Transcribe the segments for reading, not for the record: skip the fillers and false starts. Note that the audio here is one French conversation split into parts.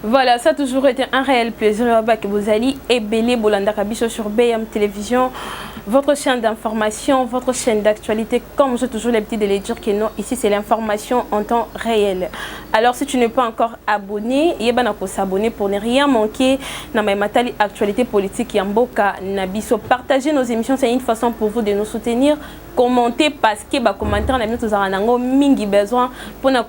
Voilà, ça a toujours été un réel plaisir que vous allez et Bélé Bolanda Kabiso sur BM Télévision, votre chaîne d'information, votre chaîne d'actualité. Comme j'ai toujours l'habitude de les dire que non, ici c'est l'information en temps réel. Alors si tu n'es pas encore abonné, il y a s'abonner pour ne rien manquer dans ma matali actualité politique Yamboka Nabiso. Partagez nos émissions, c'est une façon pour vous de nous soutenir. Commenter parce que les commentaires na nous avons mingi besoin pour nous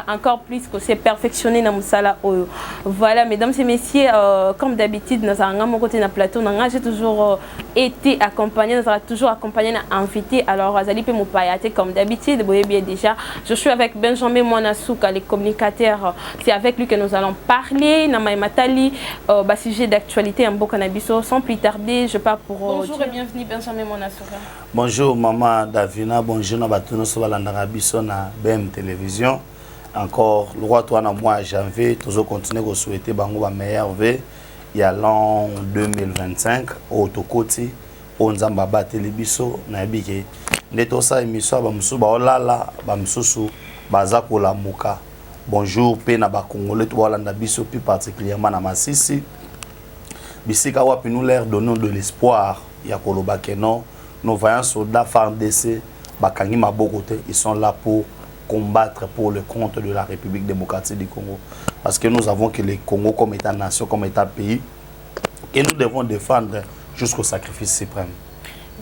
encore plus que c'est perfectionné dans musala oyo. Voilà mesdames et messieurs, comme d'habitude nous avons mon côté na plateau j'ai toujours été accompagné, nous avons toujours accompagné na invité. Alors Azali peut m'opayate comme d'habitude, vous voyez bien déjà. Je suis avec Benjamin Mwanasuka, le communicateur. C'est avec lui que nous allons parler na matali sujet d'actualité en Bokanabiso. Sans plus tarder, je pars pour bonjour et bienvenue Benjamin Mwanasuka. Bonjour maman Davina, bonjour na batuno so balandaka biso na BM Télévision. Encore le roi toi na mois janvier, toujours continuer à souhaiter bango ba meilleur vœu ya l'an 2025 au Tokoti au Nzamba bateli biso na bike. Neto sa émission ba musu ba olala ba mususu baza ko la muka. Bonjour pe na ba congolais to balanda biso plus particulièrement na Masisi. Bisika wapi nous leur donnons de l'espoir ya koloba kenon. Nos vaillants soldats FARDC, Bakangi Mabokote, ils sont là pour combattre pour le compte de la République démocratique du Congo. Parce que nous avons que le Congo comme état nation, comme état pays, et nous devons défendre jusqu'au sacrifice suprême.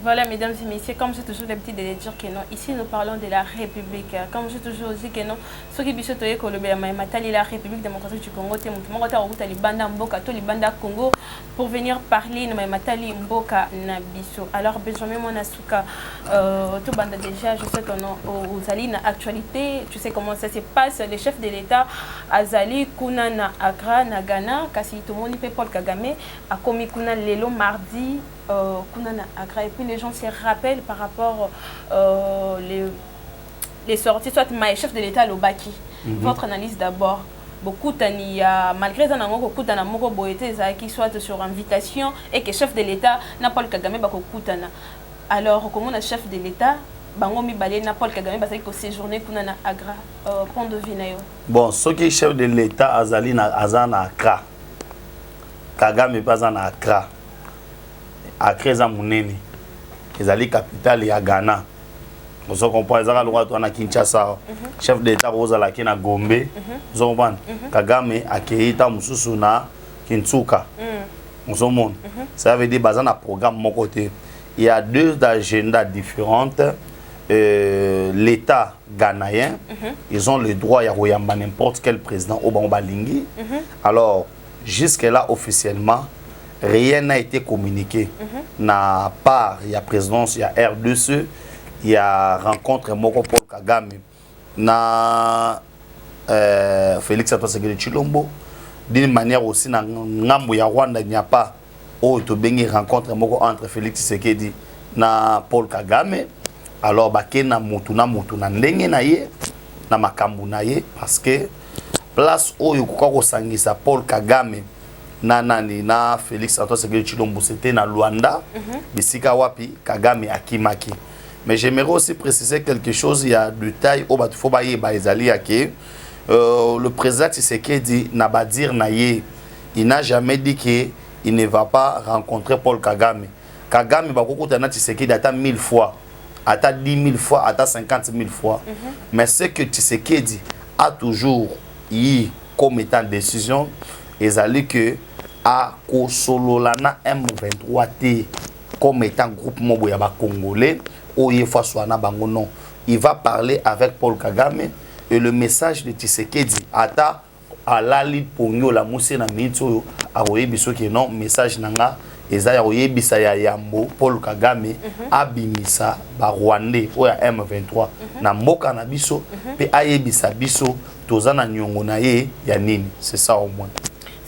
Voilà, mesdames et messieurs, comme j'ai toujours l'habitude de dire que non, ici nous parlons de la République. Comme j'ai toujours dit que non, ceux qui bisous toye Colombie, la République démocratique du Congo, c'est mon gars au Libanda Mboka, to Libanda Congo, pour venir parler de Matali Mboka Nabiso. Alors Benjamin Mwanasuka, tout banda déjà, je sais que non, aux Ali na actualité, tu sais comment ça se passe. Le chef de l'État Azali Kuna na Accra na Ghana, kasi tout le monde peut Paul Kagame, a commis Kuna lelo mardi. Et puis les gens se rappellent par rapport les sorties, soit ma chef de l'État Lobaki. Votre analyse d'abord. Beaucoup tania malgré ça beaucoup tana moko boyete qui soit sur invitation et que chef de l'État n'a pas le Kagame bako kutana. Alors comment le chef de l'État bango mi balé n'a pas le Kagame parce que séjourner kuna na Agra pont de Vinayo. Bon, ce qui est chef de l'État Azali na Azana Accra. Kagame pas na Accra. Accra za munene ezali capitale ya Ghana. Vous comprenez ça le roi na Kinshasa. Chef d'État Rosala ki na Gombe. Vous comprenez Kagame akeita mususu na Kinsuka. Vous comprenez ça veut dire bazana programme mon côté. Il y a deux agendas différentes. L'État ghanéen, ils ont le droit à royamba n'importe quel président au Balingi. Alors jusque là officiellement rien n'a été communiqué. Na part, il y a présidence, il y a R2C, il y a rencontre Moko Paul Kagame, na Félix Antoine Tshilombo. D'une manière aussi, na Ngambo ya Rwanda, il n'y a pas rencontre Moko entre Félix Tshisekedi na Paul Kagame. Alors, bakena mutuna ndenge na ye, na makambu na ye, parce que place oyo kokako sangisa Paul Kagame na Félix Antoine Tshilombo c'était na Luanda, bisika wapi Kagame akimaki. Mais j'aimerais aussi préciser quelque chose, il y a du taille au batufo ba yeba ezali yake. Le président Tshisekedi n'a pas dire na ye, il n'a jamais dit que il ne va pas rencontrer Paul Kagame. Kagame bakoko na Tshisekedi ata 1000 fois, ata 10 000 fois, ata 50 000 fois. Mais ce que Tshisekedi a toujours eu comme étant décision, ezali que a Kosololana M23 T comme étant groupe mobo ya ba Congolais ou yefa soana bango non. Il va parler avec Paul Kagame et le message de Tshisekedi ata alali ponyo la musi na mito a oyebiso ke non message nanga ezaya oyebisa ya yambo Paul Kagame abimisa ba Rwandais o ya M23 na mboka na biso pe ayebisa biso tozana nyongo na ye ya nini. C'est ça au moins.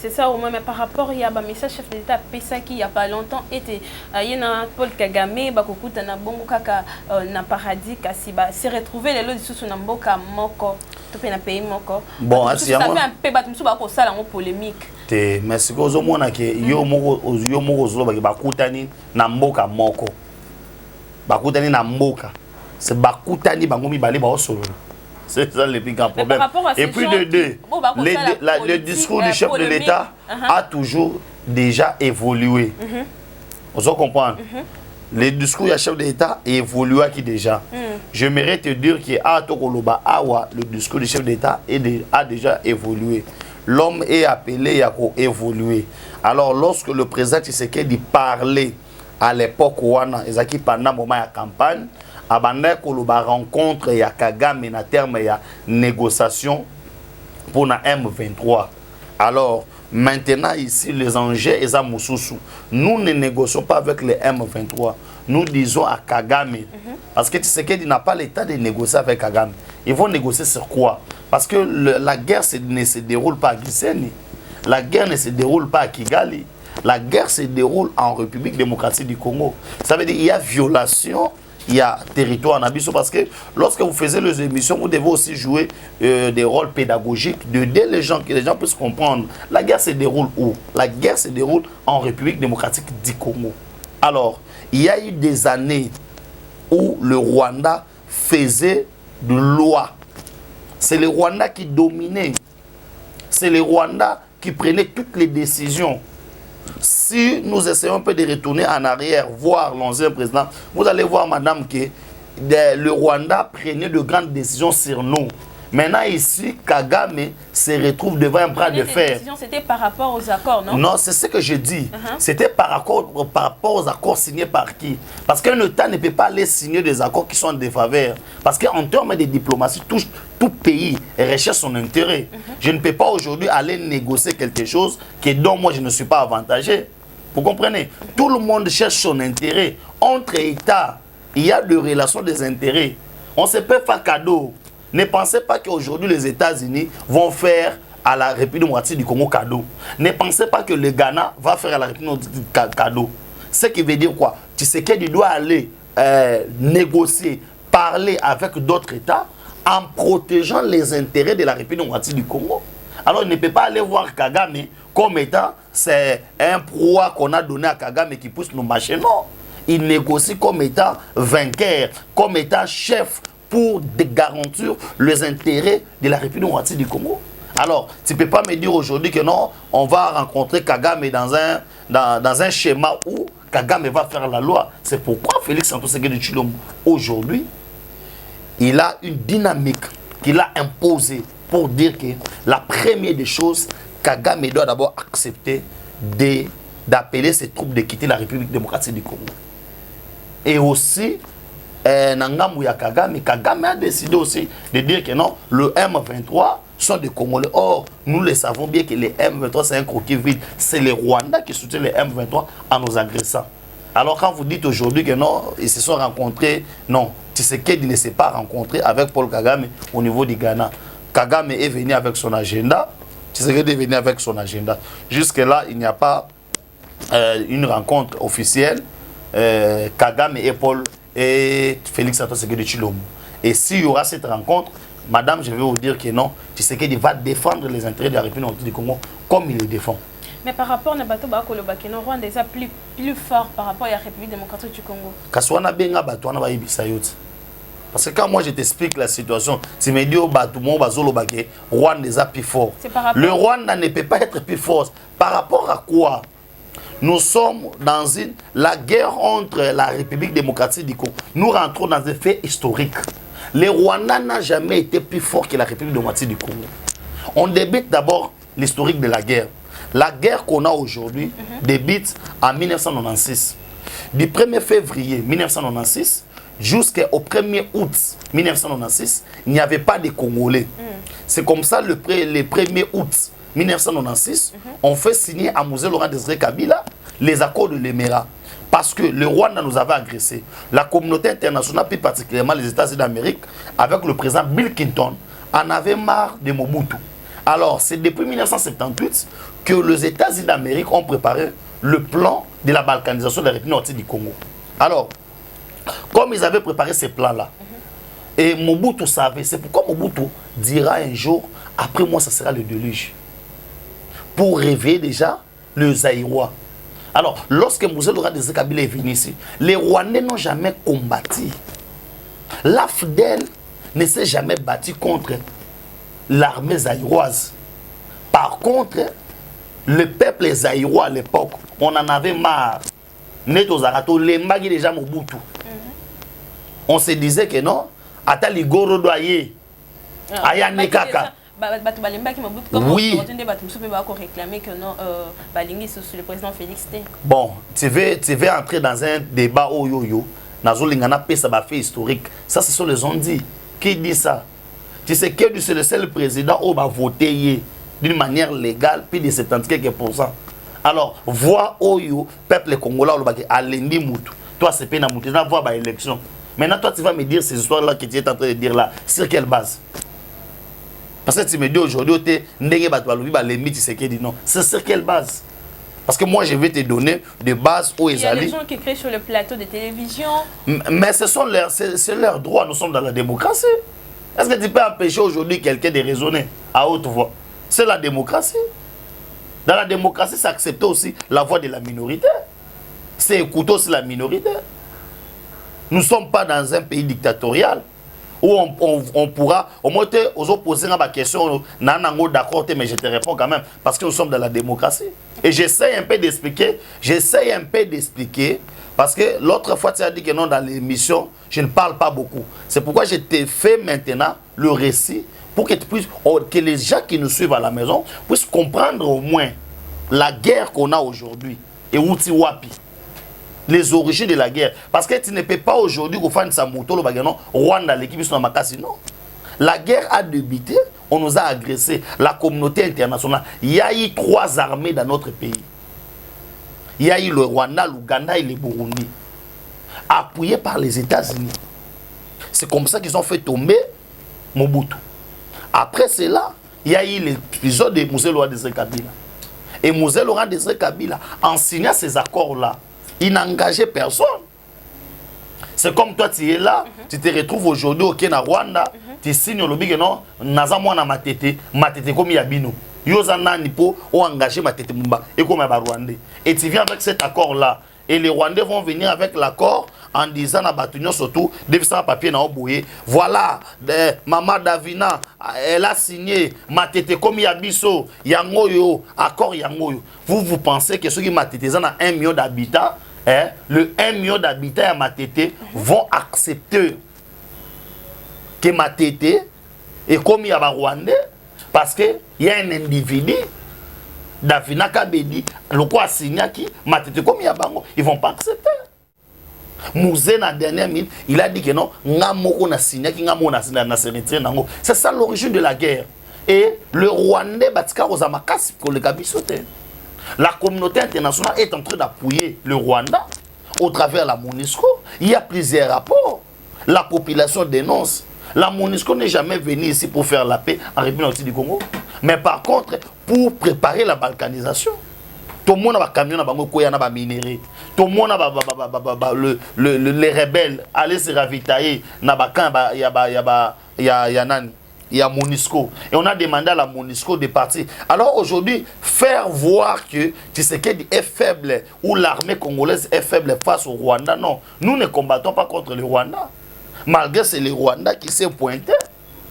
C'est ça au moins, mais par rapport, il y a un message chef de l'État PESA qui il n'y a pas longtemps était il y a Paul Kagame, Bakokuta na bongo kaka na paradis kasi ba se retrouver les lots sous na mboka moko to pe na pays moko. Bon, ça fait un peu battu ba ko sala en polémique. Te merci ko zo mona ke yo moko zo ba bakutani na mboka moko. Bakutani na mboka. C'est bakutani bango mibale ba osolo. C'est ça le plus grand problème. Et puis le discours du chef de l'État a toujours déjà évolué. Vous comprenez? Le discours du chef de l'État a évolué qui déjà. J'aimerais te dire que le discours du chef d'État a déjà évolué. L'homme est appelé à évoluer. Alors lorsque le président Tshisekedi parlait à l'époque pendant le moment de la campagne, à rencontre ya Kagame na terme ya négociation pour la M23. Alors maintenant ici les enjeux et à Moussoussou. Nous ne négocions pas avec les M23. Nous disons à Kagame parce que Tshisekedi n'a pas l'état de négocier avec Kagame. Ils vont négocier sur quoi? Parce que la guerre ne se déroule pas à Gisenyi. La guerre ne se déroule pas à Kigali. La guerre se déroule en République démocratique du Congo. Ça veut dire qu'il y a violation. Il y a territoire en Abysso parce que lorsque vous faites les émissions, vous devez aussi jouer des rôles pédagogiques, d'aider les gens, que les gens puissent comprendre. La guerre se déroule où? La guerre se déroule en République démocratique du Congo. Alors, il y a eu des années où le Rwanda faisait de loi. C'est le Rwanda qui dominait. C'est le Rwanda qui prenait toutes les décisions. Si nous essayons un peu de retourner en arrière, voir l'ancien président, vous allez voir, madame, que le Rwanda prenait de grandes décisions sur nous. Maintenant, ici, Kagame se retrouve devant un bras de fer. C'était par rapport aux accords, non? Non, c'est ce que je dis. C'était par rapport aux accords signés par qui? Parce qu'un État ne peut pas aller signer des accords qui sont en défaveur. Parce qu'en termes de diplomatie, tout pays recherche son intérêt. Je ne peux pas aujourd'hui aller négocier quelque chose dont moi je ne suis pas avantagé. Vous comprenez? Tout le monde cherche son intérêt. Entre États, il y a des relations des intérêts. On ne se peut pas cadeau. Ne pensez pas qu'aujourd'hui les États-Unis vont faire à la République démocratique du Congo cadeau. Ne pensez pas que le Ghana va faire à la République démocratique cadeau. Ce qui veut dire quoi? Tu sais qu'il doit aller négocier, parler avec d'autres États en protégeant les intérêts de la République démocratique du Congo. Alors il ne peut pas aller voir Kagame comme étant c'est un proie qu'on a donné à Kagame qui pousse nos machins. Non. Il négocie comme étant vainqueur, comme étant chef pour garantir les intérêts de la République démocratique du Congo. Alors, tu ne peux pas me dire aujourd'hui que non, on va rencontrer Kagame dans un schéma où Kagame va faire la loi. C'est pourquoi Félix Antoine Tshisekedi Tshilombo, aujourd'hui, il a une dynamique qu'il a imposée pour dire que la première des choses, Kagame doit d'abord accepter d'appeler ses troupes de quitter la République démocratique du Congo. Et aussi, Kagame a décidé aussi de dire que non, le M23 sont des Congolais. Or, nous le savons bien que les M23 c'est un croquis vide. C'est le Rwanda qui soutient les M23 en nous agressant. Alors quand vous dites aujourd'hui que non, ils se sont rencontrés, non, Tshisekedi ne s'est pas rencontré avec Paul Kagame au niveau du Ghana. Kagame est venu avec son agenda, Tshisekedi est venu avec son agenda. Jusque-là, il n'y a pas une rencontre officielle. Kagame et Paul et Félix Antoine Tshisekedi Tshilombo. Et s'il y aura cette rencontre, madame, je vais vous dire que non, Tshisekedi va défendre les intérêts de la République du Congo comme il les défend. Mais par rapport à Bato Bakolo Bakeno, Rwanda est plus fort par rapport à la République démocratique du Congo. Kaswana Benga Bato na Bayibisayot. Parce que quand moi je t'explique la situation, tu me dis au Bato mon Bazolo Baké, Rwanda est plus fort. Le Rwanda ne peut pas être plus fort. Par rapport à quoi? Nous sommes dans la guerre entre la République démocratique du Congo. Nous rentrons dans un fait historique. Le Rwanda n'a jamais été plus fort que la République démocratique du Congo. On débute d'abord l'historique de la guerre. La guerre qu'on a aujourd'hui débute en 1996. Du 1er février 1996 jusqu'au 1er août 1996, il n'y avait pas de Congolais. C'est comme ça le 1er août 1996, on fait signer à Mosée Laurent Désiré Kabila les accords de l'Émirat. Parce que le Rwanda nous avait agressé. La communauté internationale, plus particulièrement les États-Unis d'Amérique, avec le président Bill Clinton, en avait marre de Mobutu. Alors, c'est depuis 1978 que les États-Unis d'Amérique ont préparé le plan de la balkanisation de la République nord du Congo. Alors, comme ils avaient préparé ces plans-là, et Mobutu savait, c'est pourquoi Mobutu dira un jour, après moi, ça sera le déluge. Pour réveiller déjà le Zaïrois. Alors, lorsque Mosée Laurent Désiré Kabila est venu ici, les Rwandais n'ont jamais combattu. L'AFDEL ne s'est jamais battu contre l'armée zaïroise. Par contre, le peuple zaïrois à l'époque, on en avait marre. Neto Zarato, les magis déjà Mobutu. On se disait que non, ata ligoro doyer. Aya nekaka. Oui. Réclamer que non, sous le président Félix T. Bon, tu veux entrer dans un débat au yo-yo. Nazo lingana pesa ba fait historique. Ça, ce sont les gens dit. Qui dit ça? Tu sais que c'est le seul président où va voter d'une manière légale, puis de 70 quelques %. Alors, vois Oyo, peuple congolais, à l'Indi Moutou. Toi, c'est pas Moutou, tu vas voir l'élection. Maintenant, toi, tu vas me dire ces histoires-là que tu es en train de dire là. Sur quelle base? Parce que tu me dis aujourd'hui, tu es limite, tu sais qui dit non. C'est sur quelle base? Parce que moi, je vais te donner des bases où il y a des gens qui créent sur le plateau de télévision. Mais c'est leur droit, nous sommes dans la démocratie. Est-ce que tu peux empêcher aujourd'hui quelqu'un de raisonner à haute voix? C'est la démocratie. Dans la démocratie, c'est accepter aussi la voix de la minorité. C'est écouter aussi la minorité. Nous ne sommes pas dans un pays dictatorial où on pourra, au moins, aux opposés à ma question, d'accord, mais je te réponds quand même, parce que nous sommes dans la démocratie. Et j'essaie un peu d'expliquer, parce que l'autre fois, tu as dit que non, dans l'émission, je ne parle pas beaucoup. C'est pourquoi je te fais maintenant le récit, pour que, que les gens qui nous suivent à la maison puissent comprendre au moins la guerre qu'on a aujourd'hui et où tu wapi. Les origines de la guerre. Parce que tu ne peux pas aujourd'hui faire sa moto, le bagano, Rwanda, l'équipe sur la Makassi, non. La guerre a débuté, on nous a agressé, la communauté internationale. Il y a eu 3 armées dans notre pays. Il y a eu le Rwanda, l'Ouganda et le Burundi, appuyés par les États-Unis. C'est comme ça qu'ils ont fait tomber Mobutu. Après cela, il y a eu l'épisode de Mzee Laurent Désiré Kabila. Et Mzee Laurent Désiré Kabila, en signant ces accords-là, il n'a engagé personne. C'est comme toi, tu es là, tu te retrouves aujourd'hui au Kenya, Rwanda, tu signes le big non, Nazamwana matete comme Yabino. Yozana Nipo ont engagé matete Mumba et comme Rwandais. Et tu viens avec cet accord-là. Et les Rwandais vont venir avec l'accord en disant à Batunion surtout, devant papier na Oboye. Voilà, Maman Davina, elle a signé matete comme Yabiso, Yangoyo, accord Yangoyo. Vous pensez que ceux qui matete ont 1 million d'habitants, le 1 million d'habitants à Matete vont accepter que Matete est comme il y a Rwandais parce qu'il y a un individu, Davina Kabedi, le quoi signé qui Matete comme il y a Bango, ils ne vont pas accepter. Mouzé, dans la dernière minute, il a dit que non, c'est ça l'origine de la guerre. Et le Rwandais, pour le Kabisote. La communauté internationale est en train d'appuyer le Rwanda au travers de la MONUSCO. Il y a plusieurs rapports. La population dénonce. La MONUSCO n'est jamais venue ici pour faire la paix en République du Congo. Mais par contre, pour préparer la balkanisation, tout le monde a un camion, a minéré. Tout le monde a les rebelles aller se ravitailler. Il y a MONUSCO. Et on a demandé à la MONUSCO de partir. Alors aujourd'hui, faire voir que Tshisekedi est faible ou l'armée congolaise est faible face au Rwanda, non. Nous ne combattons pas contre le Rwanda. Malgré que c'est le Rwanda qui s'est pointé.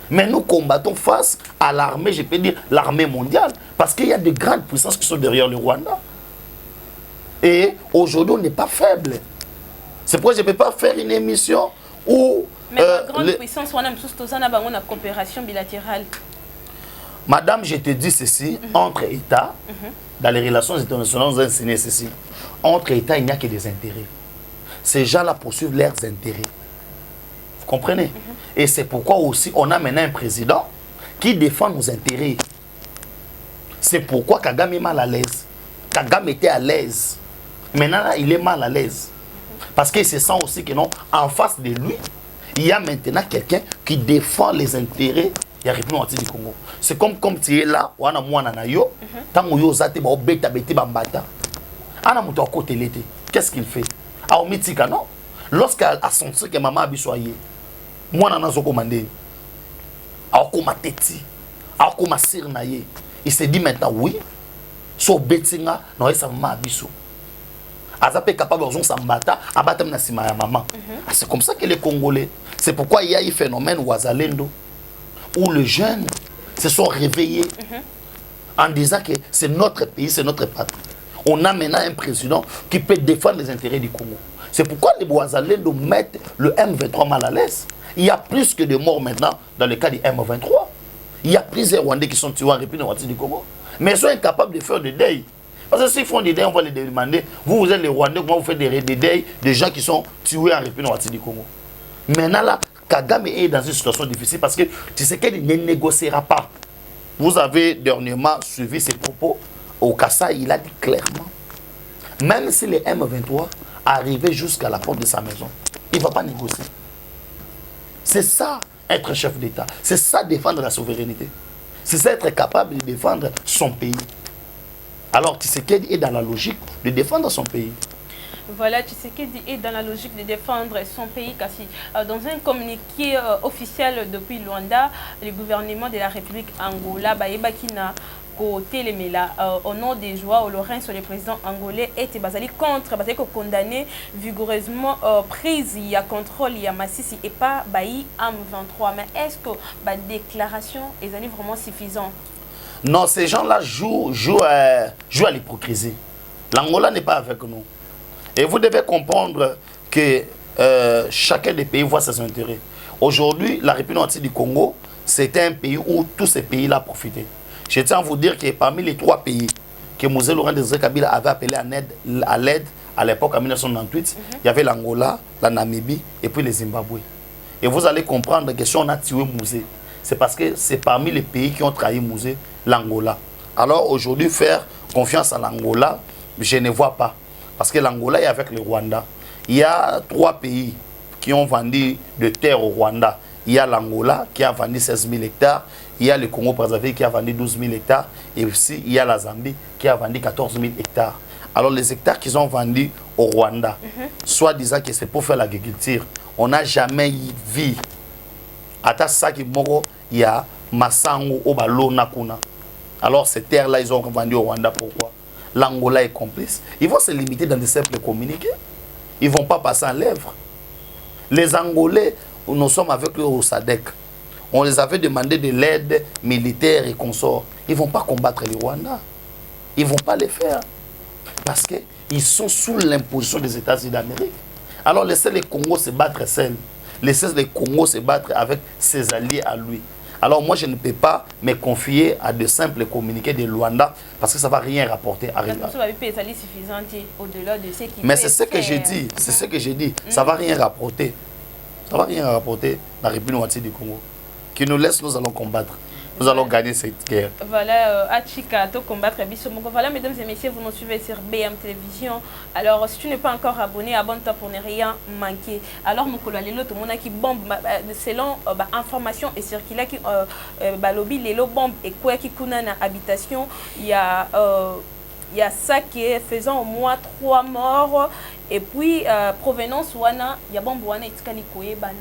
Mais nous combattons face à l'armée, je peux dire l'armée mondiale. Parce qu'il y a de grandes puissances qui sont derrière le Rwanda. Et aujourd'hui, on n'est pas faible. C'est pourquoi je ne peux pas faire une émission où... Mais la grande puissance, on a une coopération bilatérale. Madame, je te dis ceci, entre États, dans les relations internationales, nous avons enseigné ceci. Entre États, il n'y a que des intérêts. Ces gens-là poursuivent leurs intérêts. Vous comprenez? Et c'est pourquoi aussi, on a maintenant un président qui défend nos intérêts. C'est pourquoi Kagame est mal à l'aise. Kagame était à l'aise. Maintenant, là, il est mal à l'aise. Parce qu'il se sent aussi que non, en face de lui, il y a maintenant quelqu'un qui défend les intérêts de la République du Congo. C'est comme tu es là, on a moi nanayo, tant que yo zate ba obeta beti bambata. Ana muto côté l'été. Qu'est-ce qu'il fait? A omitika non? Lorsqu'elle a senti que maman a bisoyé, moi nana zo commandé. A okoma teti, a okoma sirnaye. Il s'est dit maintenant oui, so betinga no esa maman biso. Azape capable de s'embata, abattre na sima ya maman. C'est comme ça que les Congolais. C'est pourquoi il y a eu phénomène Ouazalendo, où les jeunes se sont réveillés en disant que c'est notre pays, c'est notre patrie. On a maintenant un président qui peut défendre les intérêts du Congo. C'est pourquoi les Ouazalendo mettent le M23 mal à l'aise. Il y a plus que de morts maintenant dans le cas du M23. Il y a plusieurs Rwandais qui sont tués en République démocratique du Congo. Mais ils sont incapables de faire des deuils. Parce que s'ils font des deuils, on va les demander. Vous êtes les Rwandais, comment vous faites des deuils de gens qui sont tués en République démocratique du Congo? Maintenant là, Kagame est dans une situation difficile parce que tu sais qu'il ne négociera pas. Vous avez dernièrement suivi ses propos. Au Kassai, il a dit clairement, même si les M23 arrivaient jusqu'à la porte de sa maison, il ne va pas négocier. C'est ça, être chef d'État. C'est ça, défendre la souveraineté. C'est ça, être capable de défendre son pays. Alors, Tshisekedi est dans la logique de défendre son pays. Voilà, Tshisekedi est dans la logique de défendre son pays. Dans un communiqué officiel depuis Luanda, le gouvernement de la République Angola, Baïbakina, au nom des joies, au Lorenzo, le président angolais, était basé contre, parce que condamné vigoureusement prise, il y a contrôle, il y a Massissi et pas Baï AM23. Mais est-ce que la déclaration est vraiment suffisante? Non, ces gens-là jouent à l'hypocrisie. L'Angola n'est pas avec nous. Et vous devez comprendre que chacun des pays voit ses intérêts. Aujourd'hui, la République du Congo, c'était un pays où tous ces pays-là profitaient. Je tiens à vous dire que parmi les 3 pays que Mosé Laurent Désiré Kabila avait appelé à l'aide à l'époque en 1998, il y avait l'Angola, la Namibie et puis le Zimbabwe. Et vous allez comprendre que si on a tué Mosé, c'est parce que c'est parmi les pays qui ont trahi Mosé, l'Angola. Alors aujourd'hui, faire confiance à l'Angola, je ne vois pas. Parce que l'Angola est avec le Rwanda. Il y a 3 pays qui ont vendu de terre au Rwanda. Il y a l'Angola qui a vendu 16 000 hectares. Il y a le Congo-Brazzaville qui a vendu 12 000 hectares. Et aussi, il y a la Zambie qui a vendu 14 000 hectares. Alors, les hectares qu'ils ont vendus au Rwanda, soit disant que c'est pour faire l'agriculture, on n'a jamais vu. À ça, il y a Massango au Balo Nakuna. Alors, ces terres-là, ils ont vendu au Rwanda. Pourquoi? L'Angola est complice. Ils vont se limiter dans des simples communiqués. Ils ne vont pas passer en lèvres. Les Angolais, nous sommes avec eux au SADC. On les avait demandé de l'aide militaire et consorts. Ils ne vont pas combattre les Rwandais. Ils ne vont pas les faire. Parce qu'ils sont sous l'imposition des États-Unis d'Amérique. Alors laissez les Congos se battre seuls. Laissez les Congos se battre avec ses alliés à lui. Alors moi, je ne peux pas me confier à de simples communiqués de Luanda parce que ça ne va rien rapporter à rien. Mais c'est ce que j'ai dit. C'est ce que j'ai dit. Ça ne va rien rapporter. Ça ne va rien rapporter dans la République du Congo. Qui nous laisse, nous allons combattre. Nous allons gagner cette guerre. Voilà, Achika, to combattre Bissomoko. Voilà, mesdames et messieurs, vous nous suivez sur BM Télévision. Alors, si tu n'es pas encore abonné, abonne-toi pour ne rien manquer. Alors, Mokolo Lelo, tout le monde qui bombe, selon information et circulaire, qui lobby, Lelo bombe et quoi qui kuna na habitation, il y a ça qui est faisant au moins 3 morts. Et puis, provenance, il y a bombe wana itikali koye bana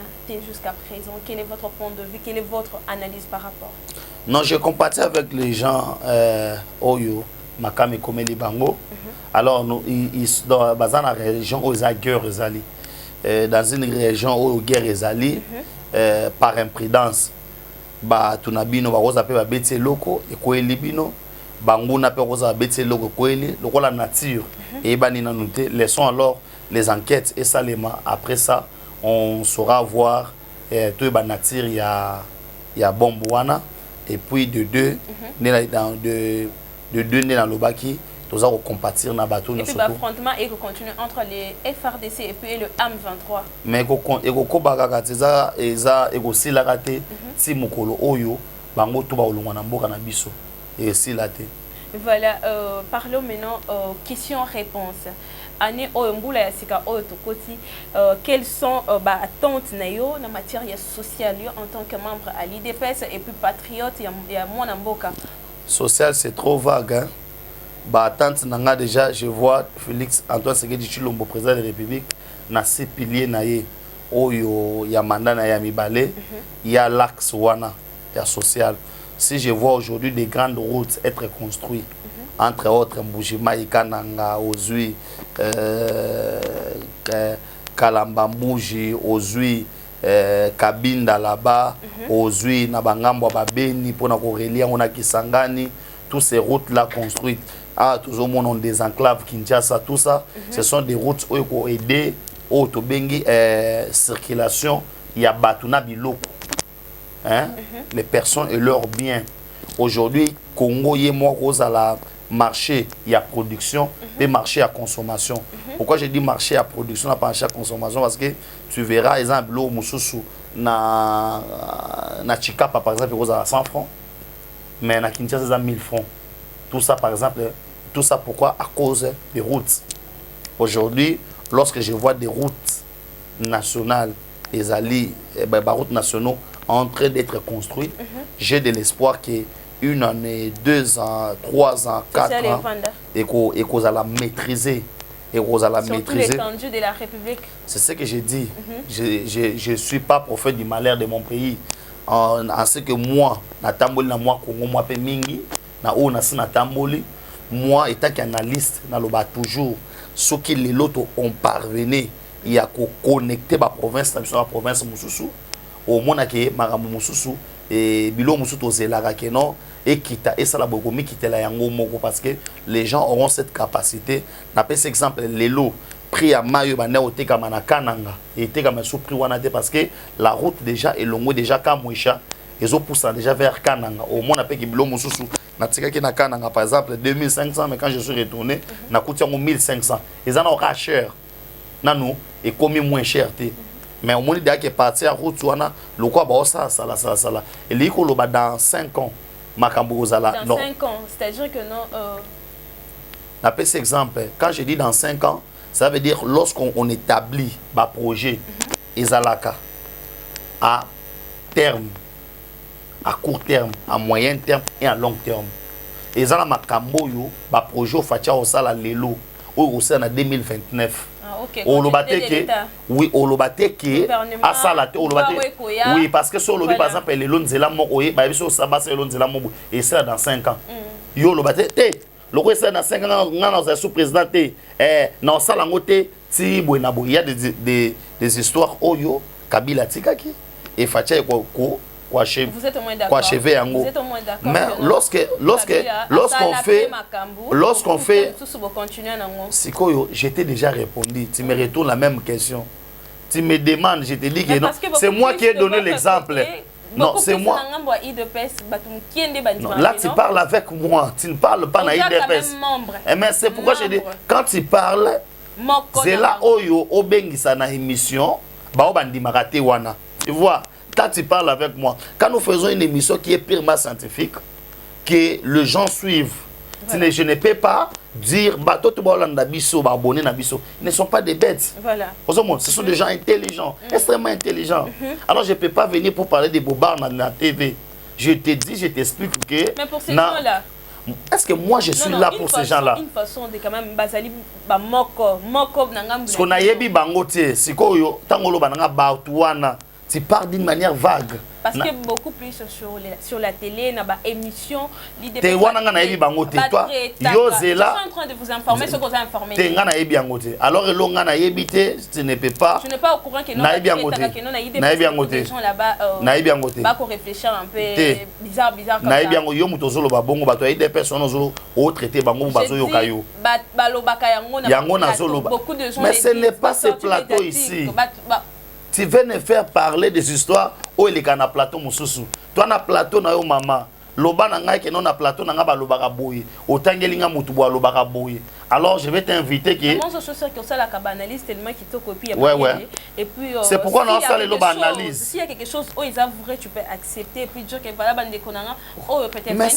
jusqu'à présent. Quel est votre point de vue? Quelle est votre analyse par rapport? Non, je compatis avec les gens Oyo, Makame Komeli Bango. Alors, dans la région où il y a guerre, dans une région où il y a guerre, par imprudence, tunabino baroza pe babeti loko ekoeli bino banguna pe roza babeti loko ekoeli loko la nature et bani na noté laissons alors les enquêtes et ça après ça on saura voir tout ba nature il y a bomboana et puis de deux dans l'obaki tous à compatir na bateau et puis l'affrontement et continue entre les FRDC et puis le AM23 mais eko baka teza eza eko sila raté si mokolo oyo bango to ba olongwa na mboka na biso et sila té. Voilà, parlons maintenant question-réponse. Année Oyembula Yasika Oyotokoti, quelles sont attentes nayo en matière sociale en tant que membre à l'IDPS et puis patriote et à mon amboka? Social c'est trop vague hein. Attente nanga déjà je vois Félix Antoine Tshisekedi Tshilombo président de la République na ces piliers naye oyo ya mandat na ya mibale il y a l'axe wana ya social. Si je vois aujourd'hui des grandes routes être construites entre autres Mbujima Ikananga Ozui Kalamba Mbuji Ozui Kabinda là-bas, Ozui, Nabangambo, Babeni, pour Nakorelia, on a Kisangani, toutes ces routes-là construites. Ah, tous au monde ont des enclaves, Kinshasa, tout ça. Ce sont des routes où il faut aider, au Tobengi, circulation, il y a Batuna Biloko. Hein? Les personnes et leurs biens. Aujourd'hui, Congo, il y a moi, la marché, il y a production, et marché à consommation. Pourquoi je dis marché à production, pas marché à consommation? Parce que tu verras, exemple, l'eau Moussoussou, na Chikapa, par exemple, il y a 100 francs, mais na Kinshasa, il y a 1000 francs. Tout ça, par exemple, tout ça pourquoi? À cause des routes. Aujourd'hui, lorsque je vois des routes nationales, des alliés, des routes nationaux en train d'être construites, j'ai de l'espoir que une année, 2 ans, 3 ans, 4 ans, et qu'on a la maîtriser. Et qu'on a la maîtriser. L'étendue de la République. C'est ce que j'ai dit. Je ne suis pas prophète du malheur de mon pays. En ce que moi, Natamboli, moi, Congo, moi, Mingi, moi, étant qu'analyste, je toujours, ce que les autres ont parvenu, il y a connecter la province, la province Moussoussou, au monde qui Maramou Moussoussou, et Bilo Moussoutou Zelara Kenon, et quitta et ça la bokomi quitter la yango moko parce que les gens auront cette capacité. N'a pas cet exemple les lots prix à mayo bana au teka manakananga et teka maso prix wanate parce que la route déjà est longue déjà kamwisha ils ont poussé déjà vers Kananga au moins après que Bilo Moussoussou na tika ki na Kananga par exemple 2500 mais quand je suis retourné na coûté 1500 ils en ont cher nanu et commis moins cher té mais au moins il est parti à route wana le quoi ba ça et liko loba dans 5 ans. Dans 5 ans, c'est-à-dire que non... D'après cet exemple, quand je dis dans 5 ans, ça veut dire lorsqu'on établit un projet, Ezalaka, à terme, à court terme, à moyen terme et à long terme. Ezalaka Makamboyo, un projet au Fatia au Sala Lelo, au sein de 2029. Au oui, au Lobateke, à Salate, au Lobateke. Oui, parce que sur le par exemple, les loans de la mort, sur Sabas et loans de la mort, et ça dans 5 ans. Yo Lobateke, le reste dans 5 ans, on a sous-président, non, ça il y a des histoires, Oyo, Kabila Tikaki, et Fatia Ko. Vous êtes au moins d'accord. Mais lorsqu'on fait, Sikoyo, je t'ai déjà répondu. Tu me retournes la même question. Tu me demandes, je te dis que non. C'est moi qui ai donné l'exemple. Non, c'est moi. Non, là, tu parles avec moi. Tu ne parles pas dans l'IDPS. Mais c'est pourquoi je dis, quand tu parles, c'est là où Obengisa na émission, tu vois. Quand tu parles avec moi, quand nous faisons une émission qui est purement scientifique, que les gens suivent, voilà. Je ne peux pas dire ils ne sont pas des bêtes. Voilà. Ce sont des gens intelligents, extrêmement intelligents. Alors je ne peux pas venir pour parler des bobards dans la TV. Je te dis, je t'explique que... Mais pour ces gens-là... Est-ce que moi je suis là pour ces gens-là? Une façon de quand même basali ba moko nangam. Ce qu'on a yebi bangote, c'est quoi tangolo bananga bautouana. Tu parles d'une manière vague. Parce que beaucoup plus sur la télé, dans les émissions, l'idée de... Toi, je suis en train de vous informer ce que vous avez informé. Alors, tu ne peux pas... Je n'ai pas au courant que non, des gens là-bas vont réfléchir un peu bizarre comme ça. Beaucoup de gens... Mais ce n'est pas ce plateau ici. Tu veux me faire parler des histoires où il y a un plateau Moussoussou. Toi, na plateau na yo maman. Loba na ngai ke non na plateau na ngaba lobaka boye. Otangelinga mutubo lobaka boye. Alors je vais t'inviter que moi je suis sûr que ça la analyse tellement qui te copie ouais. Et puis c'est pourquoi on a ça les loba analyse. S'il y a quelque chose où ils avoueraient, tu peux accepter et puis dire que voilà bande konanga peut-être. Mais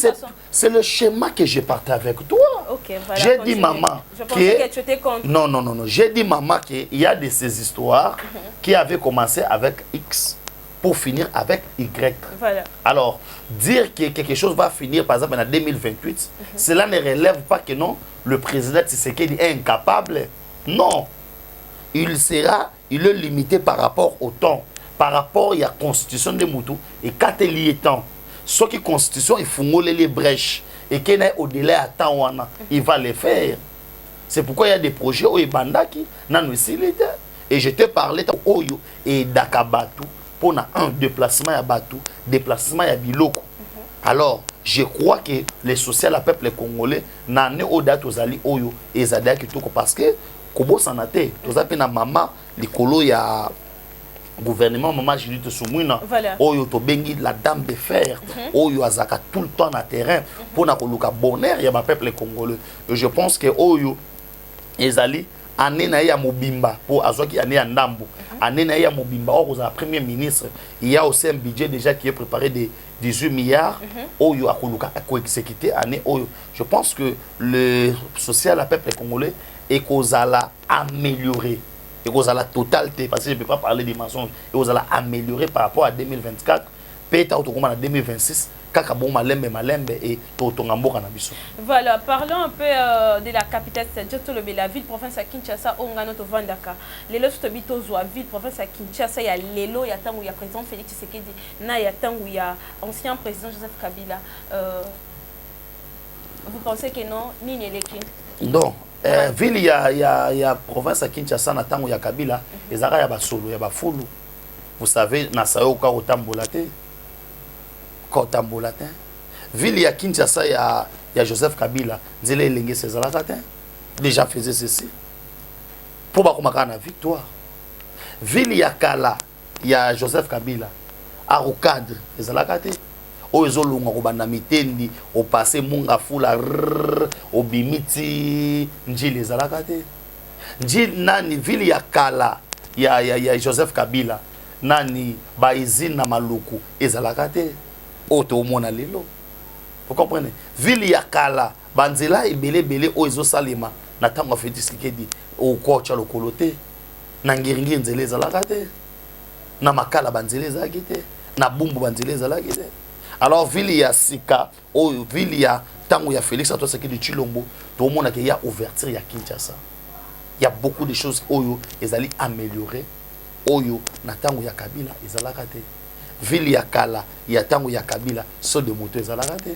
c'est le schéma que j'ai partagé avec toi. OK, voilà. J'ai dit maman je pensais que tu étais contre. Non, j'ai dit maman qu'il y a de ces histoires qui avaient commencé avec X pour finir avec Y. Voilà. Alors, dire que quelque chose va finir, par exemple, en 2028, cela ne relève pas que non, le président Tshisekedi est incapable. Non. Il est limité par rapport au temps. Par rapport à la constitution de Moutou. Et quand il y est temps, ce qui est constitution, il faut moller les brèches. Et qu'il est au-delà à temps, il va les faire. C'est pourquoi il y a des projets où il y a qui n'ont pas. Et je te parlais de Oyo et Dakabatu pour un déplacement à Batu, déplacement à Biloko. Alors, je crois que les social à peuple congolais n'en est au date aux alliés Oyo et Zadia Kitoko parce que Kobo Sanate, tous appellent na maman, les colos ya gouvernement maman Judith Soumouina, Oyo to bengi la dame de fer, Oyo azaka tout le temps na terrain pour na koluka bonheur ya ma peuple congolais. Et je pense que Oyo ezali année na ya mobimba pour azoki année ya ndambo, année na ya mobimba or aux premier ministre, il y a aussi un budget déjà qui est préparé de 18 milliards Oyo akoluka ko exécuter année Oyo. Je pense que le social à peuple congolais est kozala améliorer et vous allez la totalité, parce que je ne peux pas parler des mensonges, et vous allez améliorer par rapport à 2024, peut-être à 2026, malembe et voilà, parlons un peu de la capitale, c'est-à-dire la ville province à Kinshasa, Ongano to Vandaka. Les lots de la ville province à Kinshasa, il y a l'élo, il y a tant où il y a président Félix Tshisekedi, il y a tant où il y a ancien président Joseph Kabila. Vous pensez que non, ni Neleki? Non. Ville il y a province à Kinshasa na tango ya Kabila ezaka ya basolo ya bafulu. Vous savez na sayo ka otambolate. Ville ya Kinshasa ya Joseph Kabila nzela elenge sezalaka te. Déjà faisait ceci. Pour ba komaka na victoire. Ville ya Kala ya Joseph Kabila a au cadre ezalaka te. O ezolunga kobanda mitendi o passé munga fula o bimiti njili ezalaka te. Njili nani ville ya Kala ya Joseph Kabila nani baizine na maluku ezalaka te. O to mona lelo. Vous comprenez? Ville ya Kala banzela ebele o ezosalema na tango Félix Tshisekedi o kocha lokolo te. Na ngiringi nzela ezalaka te. Na makala banzela ezalaki te. Na bumbu banzela ezalaki te. Alors, ville ya Sika, ou ville ya Tango ya Félix Antoine Tshisekedi de Chilombo, tout le monde a qu'il y a ouverture ya Kinshasa. Il y a beaucoup de choses Oyo, ils allaient améliorer. Oyo, na Tango ya Kabila, ils allaient rater. Ville ya Kala, il y a Tango ya Kabila, ceux de moto, ils allaient rater.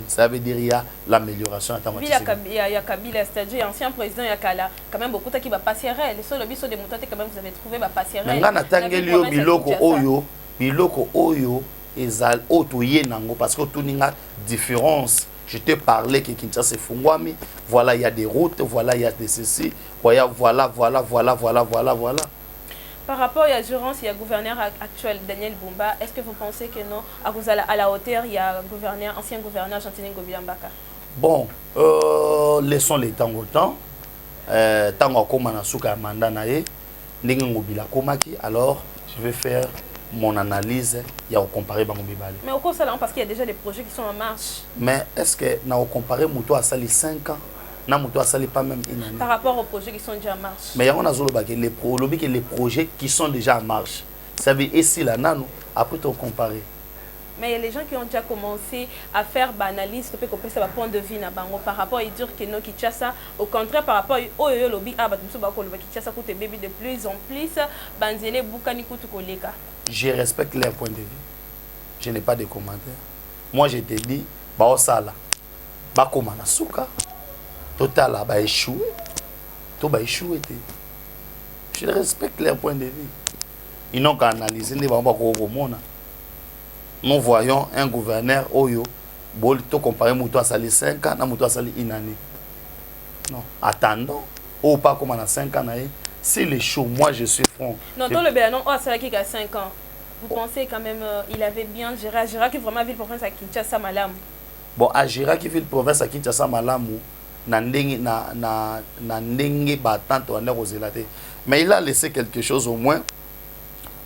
Ça veut dire qu'il y a l'amélioration à Tango ya Kabila, c'est-à-dire ancien président ya Kala, quand même beaucoup qui va passer réel. Les seuls biso de moto, quand même vous avez trouvé va passer réel. Nga na Tangelio Biloko Oyo. Ezal otoye nango parce que tout n'inga différence. Je te parlais que Kinshasa c'est Fungwami, voilà il y a des routes, voilà il y a des ceci, voilà. Par rapport à l'assurance, il y a le gouverneur actuel Daniel Bumba. Est-ce que vous pensez que non, à la hauteur, il y a gouverneur, ancien gouverneur Jean-Tine Gobiambaka? Bon, laissons les temps au temps. Tant qu'on a souka mandat nae, n'engue ngobila komaki. Alors je vais faire mon analyse, il y a comparer bango mibale. Mais au cours ça parce qu'il y a déjà des projets qui sont en marche. Mais est-ce que na comparer Mouto a sali 5 ans, na Mouto a sali pas même une année? Par rapport aux projets qui sont déjà en marche. Mais on a les projets qui sont déjà en marche. Ça veut dire ici là nano après tu comparer. Mais il y a les gens qui ont déjà commencé à faire l'analyse, tu peux comprendre ça point de vue par rapport à dire que non Kinshasa, au contraire par rapport au lobby ah Kinshasa coûte bébé de plus en plus banzele bukani kutu koleka. Je respecte leur point de vue. Je n'ai pas de commentaires. Moi je te dis ba osala ba komana suka total ba échoué. To ba échoué te. Je respecte leur point de vue. Ils n'ont qu'à analyser ne ba ko mona. Nous voyons un gouverneur Oyo, bolito comparé Mouto à Sali 5 ans, na Mouto à Sali une année. Non, attendons. Ou pas comme on a 5 ans. Si les shows, moi je suis franc. Non, dans le Bénin, on a qui a 5 ans. Vous pensez quand même il avait bien géré, qui vraiment ville province à Kinshasa Malam. Bon, à Gérard qui ville province à Kinshasa Malam, na ndenge batante on est roselate. Mais il a laissé quelque chose au moins.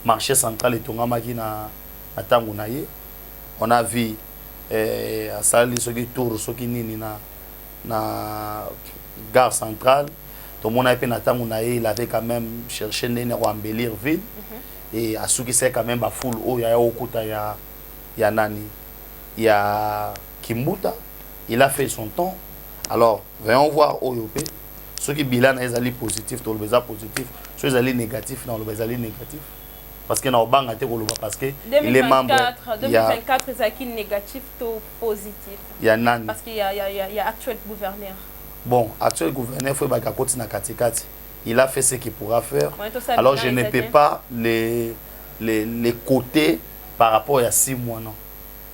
Marché central et Tongamaki na on a vu à Sali ce qui tourne ce qui nini na gare centrale tout le monde a été il avait quand même cherché à embellir ville et à ce qui c'est quand même foule il y a okuta ya nani il y a Kimbuta il a fait son temps alors voyons voir Oyopé ceux qui bilan est allé positif tout le besoin positif ceux qui allé négatif dans le besoin négatif. Parce que parce que 2024, il est membre 2024 c'est négatif ou positif. Il y a parce qu'il y a actuel gouverneur. Bon, actuel gouverneur faut ba kakoti na katikati. il a fait ce qu'il pourra faire. Ouais, tout ça, Alors bien, je ne peux pas les côtés par rapport à 6 mois, non.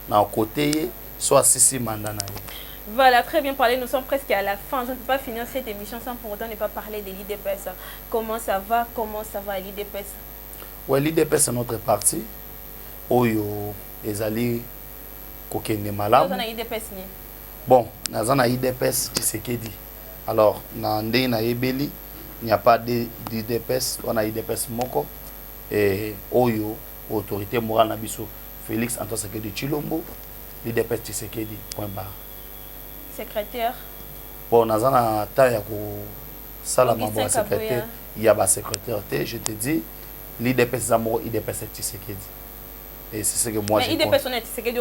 Dans le côté, soit 6 mandats. Voilà, très bien parlé. Nous sommes presque à la fin. Je ne peux pas finir cette émission sans pour autant ne pas parler de l'IDPS. Comment ça va l'IDPS? Oui, l'IDPS c'est notre parti. Oyo, Ezali, Kokende Malam. Bon, dans l'IDPS, tu sais qu'est dit. Alors, dans l'IDPS, il n'y a pas d'IDPS. On a l'IDPS Moko. Et Oyo, autorité morale Nabiso, Félix Antoine Sekedi Chilombo. L'IDPS, tu sais qu'est dit. Point barre. Secrétaire. Bon, dans un temps, il y a un secrétaire. Il y a un secrétaire. Je te dis, l'IDPS Zamoro, l'IDPS Tshisekedi. Et c'est ce que moi je pense. Mais l'IDPS Tshisekedi,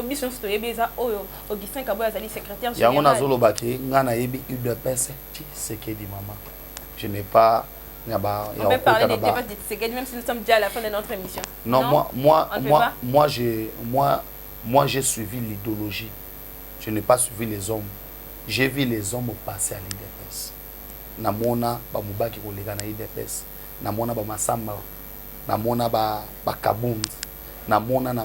Augustin Kaboya, secrétaire général. Il y a un azolo baki, ngana yebi l'IDPS Tshisekedi, maman. Je n'ai pas. On peut parler des débats de Tshisekedi, même si nous sommes déjà à la fin de notre émission. Non, moi j'ai suivi l'idéologie. Je n'ai pas suivi les hommes. J'ai vu les hommes passer à l'IDPS. Namona bamubaki kolega na IDPS. Namona bamasamba. Namona bakabund. Namona.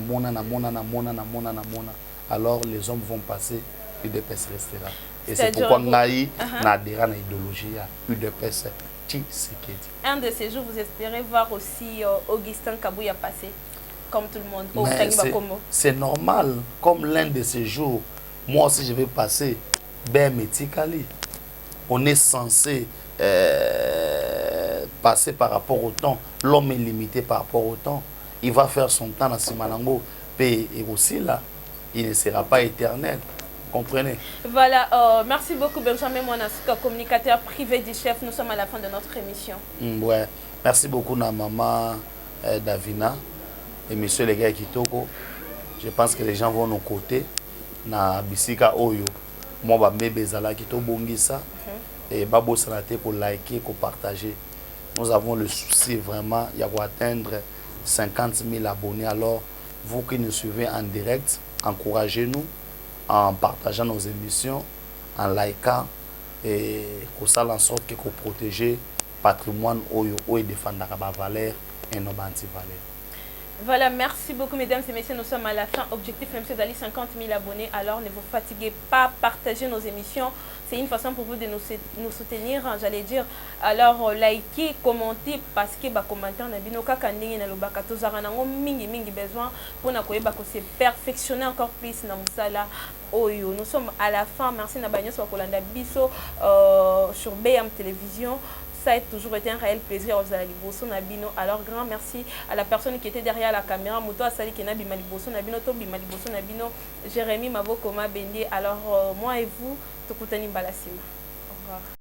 Alors les hommes vont passer, l'IDPS restera. Et c'est pourquoi Naï n'adhère à l'idéologie à l'IDPS Tshisekedi. Un de ces jours, vous espérez voir aussi Augustin Kabuya passer, comme tout le monde. C'est normal. Comme l'un de ces jours, moi aussi je vais passer. Ben Metikali. On est censé passer par rapport au temps. L'homme est limité par rapport au temps. Il va faire son temps dans Simanango. Et aussi là, il ne sera pas éternel. Comprenez? Voilà, merci beaucoup Benjamin Mwanasuka, communicateur privé du chef. Nous sommes à la fin de notre émission. Ouais. Merci beaucoup na maman Davina et monsieur les gars Kitoko. Je pense que les gens vont nos côtés. Na Bisika Oyo. Moi, je vais bongisa et babo sanate pour liker, pour partager. Nous avons le souci vraiment, il y a atteindre 50 000 abonnés. Alors, vous qui nous suivez en direct, encouragez-nous en partageant nos émissions, en likant et pour ça en sorte que vous protégez le patrimoine et défendre la valeur et nos anti-valeurs. Voilà, merci beaucoup mesdames et messieurs, nous sommes à la fin. Objectif même c'est d'aller 50 000 abonnés, alors ne vous fatiguez pas, partagez nos émissions. C'est une façon pour vous de nous soutenir, j'allais dire. Alors, likez, commentez, parce que les commentaires mingi besoin pour se perfectionner encore plus dans Moussala. Nous sommes à la fin. Merci Nabagnos Wakolanda Bisso sur BM Télévision. Ça a toujours été un réel plaisir aux Aliboso Nabino. Alors, grand merci à la personne qui était derrière la caméra. Mouto Asali Kenabi Maliboso Nabino, Tobi Maliboso Nabino, Jérémy Mabokoma Bendé. Alors, moi et vous, Tokutani Balasima. Au revoir.